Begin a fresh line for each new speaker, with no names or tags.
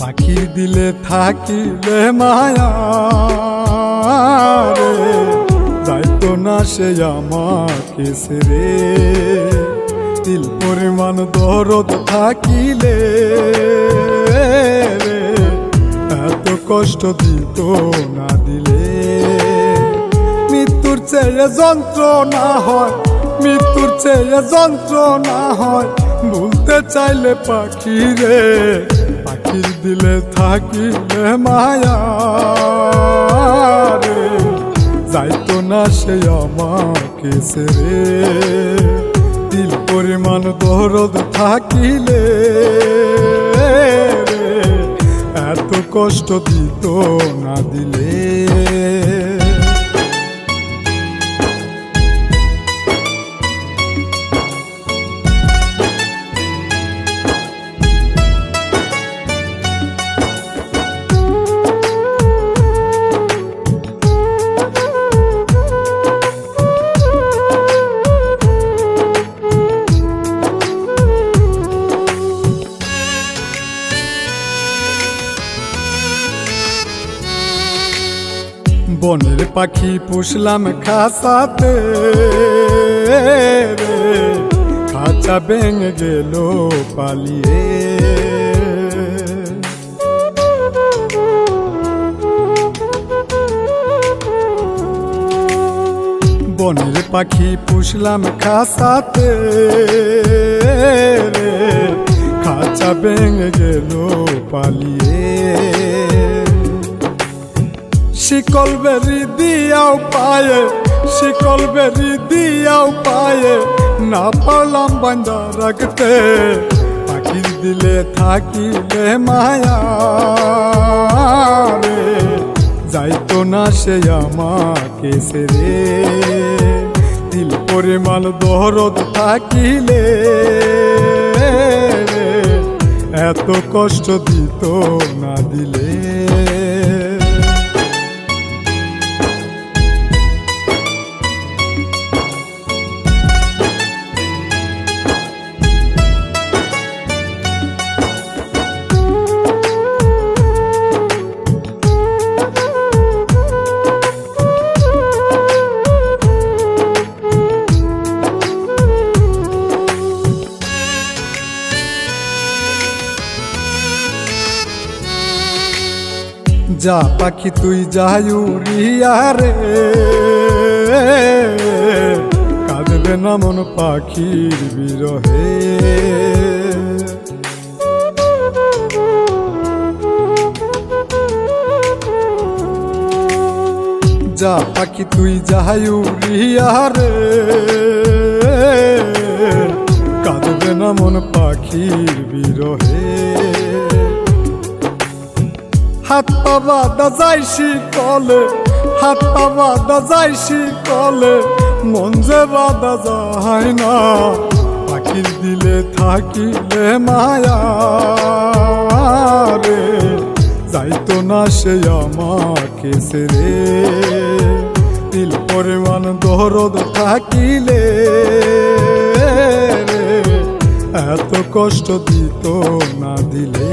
পাখির দিলে থাকিলে মায়া রে, যাইতো না সে আমাকে ছেড়ে। দিল পরিমাণ দরদ থাকিলে রে, এত কষ্ট দিত না দিলে। মৃত্যুর চেয়ে যন্ত্রণা হয়, মৃত্যুর চেয়ে যন্ত্রণা হয়, ভুলতে চাইলে পাখি রে। পাখির দিলে থাকিলে মায়া রে, যাইতো না সে আমাকে ছেড়ে। দিল পরিমাণ দরদ থাকিলে রে, এত কষ্ট দিত না দিলে। বনের পাখি পুষলাম খাঁচাতে রে, খাঁচা ভেঙে গেল পালিয়ে। বনের পাখি পুষলাম খাঁচাতে রে, খাঁচা ভেঙে গেল পালিয়ে। শিকল বেরি দিয়াও পায়ে, শিকল বেরি দিয়াও পায়ে, না পারলাম বান্ধা রাখতে। পাখির দিলে থাকিলে মায়া রে, যাইতো না সে আমাকে ছেড়ে। দিল পরিমাণ দরদ থাকিলে রে, এত কষ্ট দিত না দিলে। যা পাখি তুই যাই উড়িয়া রে, কাঁদবে না মন পাখির বিরহে। যা পাখি তুই যাই উড়িয়া রে, কাঁদবে না মন পাখির বিরহে। হাত পা বাঁধা যায় শিকলে, হাত পা বাঁধা যায় শিকলে, মন যে বাঁধা যায় না। পাখির দিলে থাকিলে মায়া রে, যাইতো না সে আমাকে ছেড়ে। দিল পরিমাণ দরদ থাকিলে রে, এত কষ্ট দিত না দিলে।